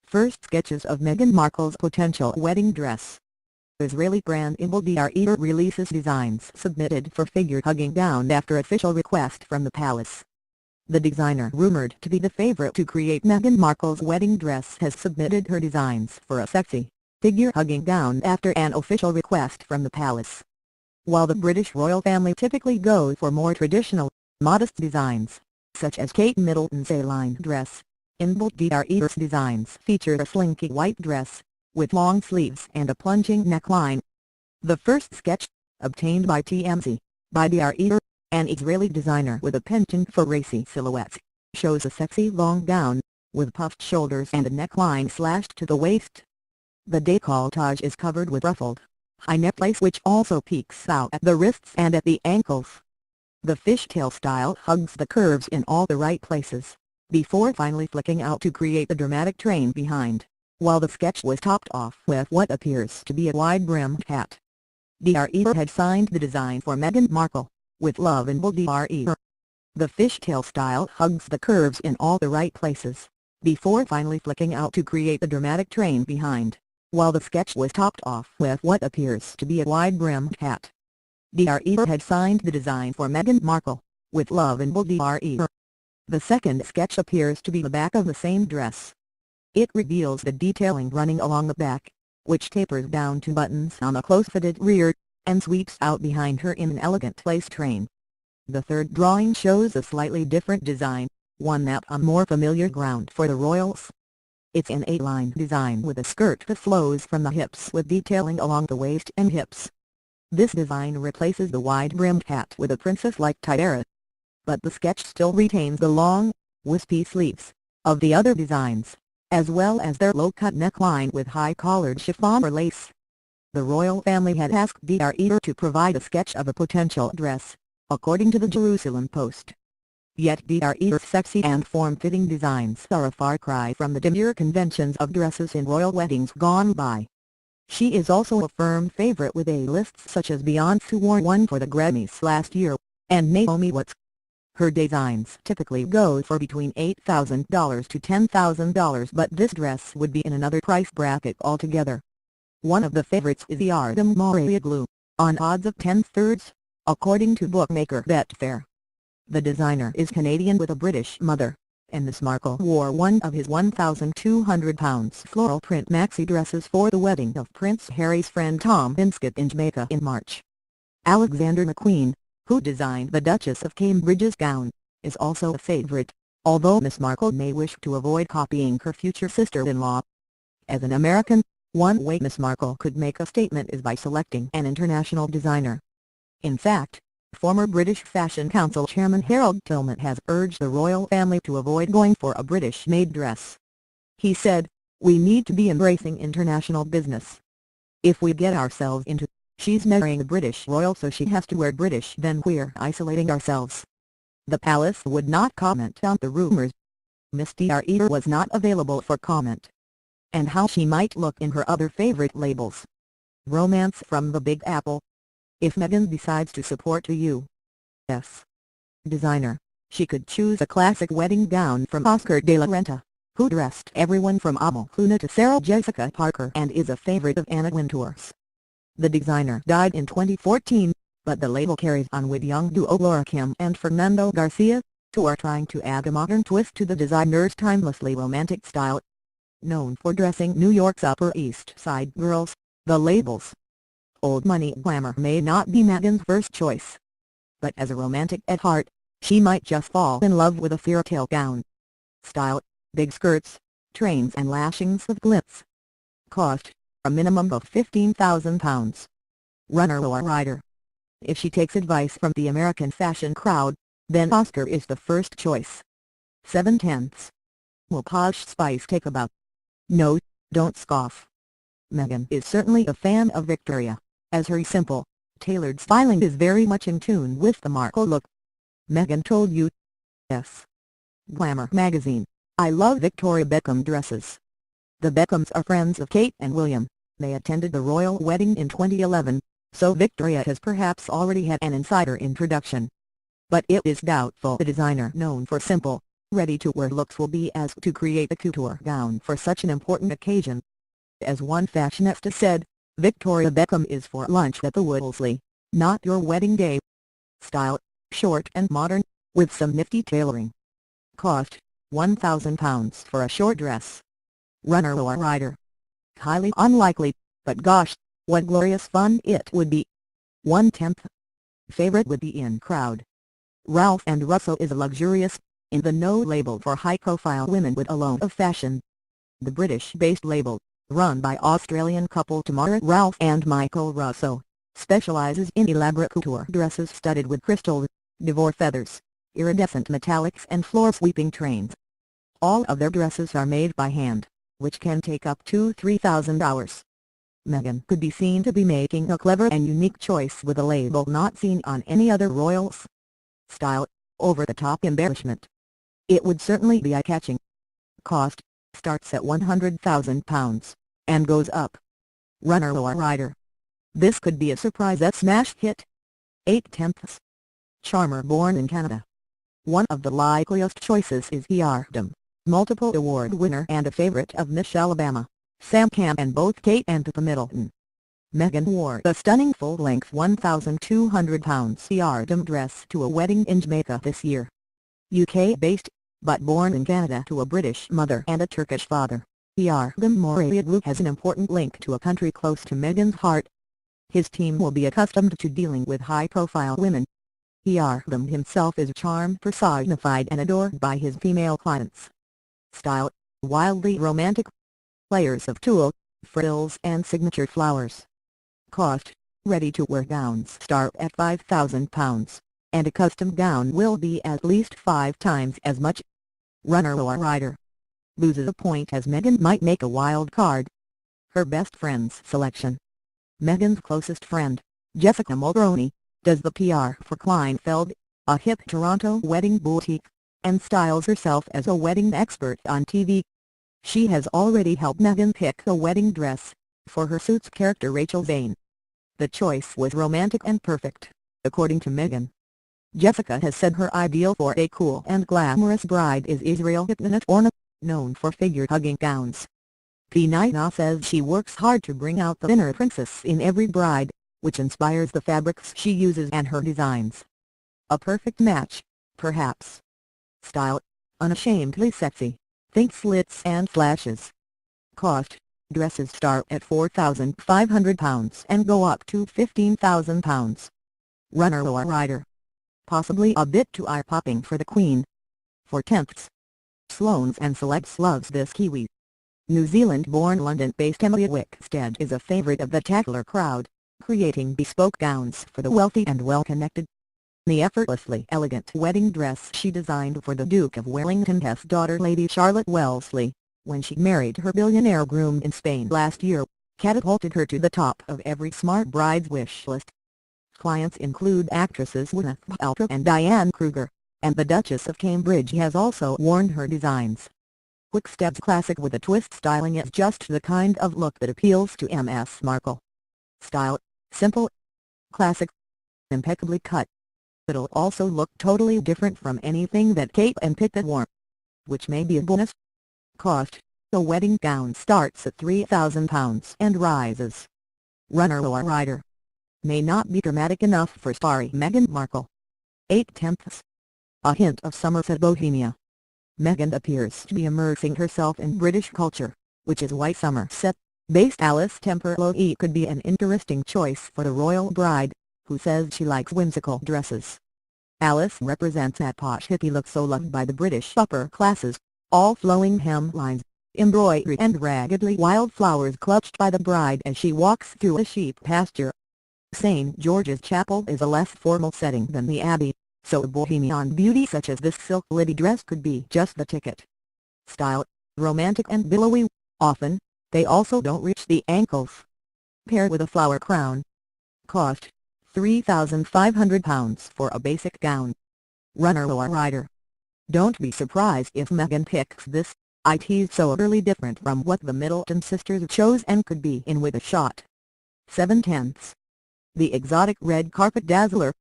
First sketches of Meghan Markle's potential wedding dress. Israeli brand Inbal Dror releases designs submitted for figure-hugging gown after official request from the palace. The designer rumored to be the favorite to create Meghan Markle's wedding dress has submitted her designs for a sexy, figure-hugging gown after an official request from the palace. While the British royal family typically go for more traditional, modest designs, such as Kate Middleton's A-line dress, Inbal Dror's designs feature a slinky white dress, with long sleeves and a plunging neckline. The first sketch, obtained by TMZ, by Dror, an Israeli designer with a penchant for racy silhouettes, shows a sexy long gown, with puffed shoulders and a neckline slashed to the waist. The décolletage is covered with ruffled, high necklace which also peeks out at the wrists and at the ankles. The fishtail style hugs the curves in all the right places, before finally flicking out to create a dramatic train behind, while the sketch was topped off with what appears to be a wide-brimmed hat. Dror had signed the design for Meghan Markle, with love Inbal Dror. The fishtail style hugs the curves in all the right places, before finally flicking out to create a dramatic train behind, while the sketch was topped off with what appears to be a wide-brimmed hat. Dror had signed the design for Meghan Markle, with love Inbal Dror. The second sketch appears to be the back of the same dress. It reveals the detailing running along the back, which tapers down to buttons on a close-fitted rear, and sweeps out behind her in an elegant lace train. The third drawing shows a slightly different design, one that on more familiar ground for the royals. It's an A-line design with a skirt that flows from the hips with detailing along the waist and hips. This design replaces the wide-brimmed hat with a princess-like tiara. But the sketch still retains the long, wispy sleeves of the other designs, as well as their low-cut neckline with high-collared chiffon or lace. The royal family had asked Dror to provide a sketch of a potential dress, according to the Jerusalem Post. Yet Dror's sexy and form-fitting designs are a far cry from the demure conventions of dresses in royal weddings gone by. She is also a firm favorite with A-lists such as Beyoncé, who wore one for the Grammys last year, and Naomi Watts. Her designs typically go for between $8,000 to $10,000, but this dress would be in another price bracket altogether. One of the favorites is the Ardmore Glue, on odds of 10/3, according to bookmaker Betfair. The designer is Canadian with a British mother, and Miss Markle wore one of his £1,200 floral print maxi dresses for the wedding of Prince Harry's friend Tom Binscott in Jamaica in March. Alexander McQueen, who designed the Duchess of Cambridge's gown, is also a favorite, although Miss Markle may wish to avoid copying her future sister-in-law. As an American, one way Miss Markle could make a statement is by selecting an international designer. In fact, former British Fashion Council Chairman Harold Tillman has urged the royal family to avoid going for a British-made dress. He said, "We need to be embracing international business. If we get ourselves into, 'She's marrying a British royal so she has to wear British,' then we're isolating ourselves." The palace would not comment on the rumors. Miss Dror was not available for comment. And how she might look in her other favorite labels. Romance from the Big Apple. If Meghan decides to support the U.S. designer, she could choose a classic wedding gown from Oscar de la Renta, who dressed everyone from Amal Clooney to Sarah Jessica Parker and is a favorite of Anna Wintour's. The designer died in 2014, but the label carries on with young duo Laura Kim and Fernando Garcia, who are trying to add a modern twist to the designer's timelessly romantic style. Known for dressing New York's Upper East Side girls, the label's old money glamour may not be Meghan's first choice. But as a romantic at heart, she might just fall in love with a fairytale gown. Style: big skirts, trains and lashings of glitz. Cost: a minimum of £15,000. Runner or rider. If she takes advice from the American fashion crowd, then Oscar is the first choice. 7/10. Will Posh Spice take about? No, don't scoff. Meghan is certainly a fan of Victoria, as her simple, tailored styling is very much in tune with the Markle look. Meghan told U.S. Glamour magazine, "I love Victoria Beckham dresses." The Beckhams are friends of Kate and William. They attended the royal wedding in 2011, so Victoria has perhaps already had an insider introduction. But it is doubtful the designer known for simple, ready-to-wear looks will be as to create a couture gown for such an important occasion. As one fashionista said, Victoria Beckham is for lunch at the Woolsey, not your wedding day. Style, short and modern, with some nifty tailoring. Cost, £1,000 for a short dress. Runner or rider? Highly unlikely, but gosh, what glorious fun it would be. 1/10. Favorite would be in crowd. Ralph and Russell is a luxurious, in-the-know label for high-profile women with a loan of fashion. The British-based label, run by Australian couple Tamara Ralph and Michael Russell, specializes in elaborate couture dresses studded with crystals, devore feathers, iridescent metallics and floor-sweeping trains. All of their dresses are made by hand, which can take up to 3,000 hours. Meghan could be seen to be making a clever and unique choice with a label not seen on any other royals. Style, over-the-top embellishment. It would certainly be eye-catching. Cost, starts at £100,000, and goes up. Runner or rider? This could be a surprise smash hit. 8/10. Charmer born in Canada. One of the likeliest choices is Yardum, multiple award winner and a favorite of Michelle Obama, Sam Camp and both Kate and Pippa Middleton. Meghan wore a stunning full-length £1,200 Yardum dress to a wedding in Jamaica this year. UK-based, but born in Canada to a British mother and a Turkish father, Yardum Mourayoglu has an important link to a country close to Meghan's heart. His team will be accustomed to dealing with high-profile women. Yardum himself is charm personified and adored by his female clients. Style, wildly romantic. Layers of tulle, frills and signature flowers. Cost, ready-to-wear gowns start at £5,000, and a custom gown will be at least 5 times as much. Runner or rider? Loses a point as Meghan might make a wild card. Her best friends selection. Meghan's closest friend, Jessica Mulroney, does the PR for Kleinfeld, a hip Toronto wedding boutique, and styles herself as a wedding expert on TV. She has already helped Meghan pick a wedding dress for her Suits character Rachel Zane. The choice was romantic and perfect, according to Meghan. Jessica has said her ideal for a cool and glamorous bride is Israel Hippolyta Orna, known for figure-hugging gowns. Pnina says she works hard to bring out the inner princess in every bride, which inspires the fabrics she uses and her designs. A perfect match, perhaps. Style, unashamedly sexy. Think slits and flashes. Cost, dresses start at £4,500 and go up to £15,000. Runner or rider? Possibly a bit too eye-popping for the Queen. 4/10. Sloanes and celebs loves this Kiwi. New Zealand-born London-based Emily Wickstead is a favourite of the tackler crowd, creating bespoke gowns for the wealthy and well-connected. The effortlessly elegant wedding dress she designed for the Duke of Wellington's daughter Lady Charlotte Wellesley, when she married her billionaire groom in Spain last year, catapulted her to the top of every smart bride's wish list. Clients include actresses Gwyneth Paltrow and Diane Kruger, and the Duchess of Cambridge has also worn her designs. Wickstead's classic with a twist styling is just the kind of look that appeals to Ms. Markle. Style, simple, classic, impeccably cut. It'll also look totally different from anything that Kate and Pippa wore, which may be a bonus. Cost, the wedding gown starts at £3,000 and rises. Runner or rider? May not be dramatic enough for starry Meghan Markle. 8/10. A hint of Somerset Bohemia. Meghan appears to be immersing herself in British culture, which is why Somerset-based Alice Temperley could be an interesting choice for the royal bride, who says she likes whimsical dresses. Alice represents that posh hippie look so loved by the British upper classes, all flowing hemlines, embroidery and raggedly wild flowers clutched by the bride as she walks through a sheep pasture. St. George's Chapel is a less formal setting than the Abbey, so a bohemian beauty such as this silk lady dress could be just the ticket. Style, romantic and billowy, often, they also don't reach the ankles. Paired with a flower crown. Cost, £3,500 for a basic gown. Runner or rider? Don't be surprised if Meghan picks this. It's so utterly different from what the Middleton sisters chose and could be in with a shot. 7/10. The exotic red carpet dazzler.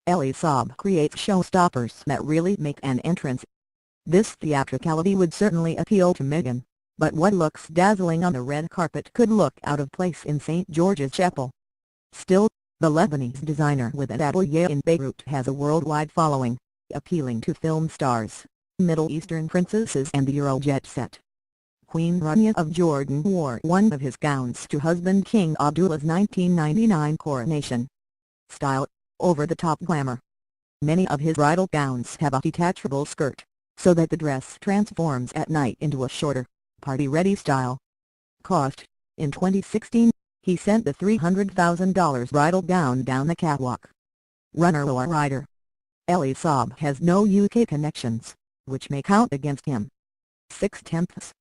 Ellie Saab creates showstoppers that really make an entrance. This theatricality would certainly appeal to Meghan, but what looks dazzling on the red carpet could look out of place in St. George's Chapel. Still, the Lebanese designer with an atelier in Beirut has a worldwide following, appealing to film stars, Middle Eastern princesses and the Eurojet set. Queen Rania of Jordan wore one of his gowns to husband King Abdullah's 1999 coronation. Style, over-the-top glamour. Many of his bridal gowns have a detachable skirt, so that the dress transforms at night into a shorter, party-ready style. Cost, in 2016, he sent the $300,000 bridal gown down the catwalk. Runner or rider. Ellie Saab has no UK connections, which may count against him. 6/10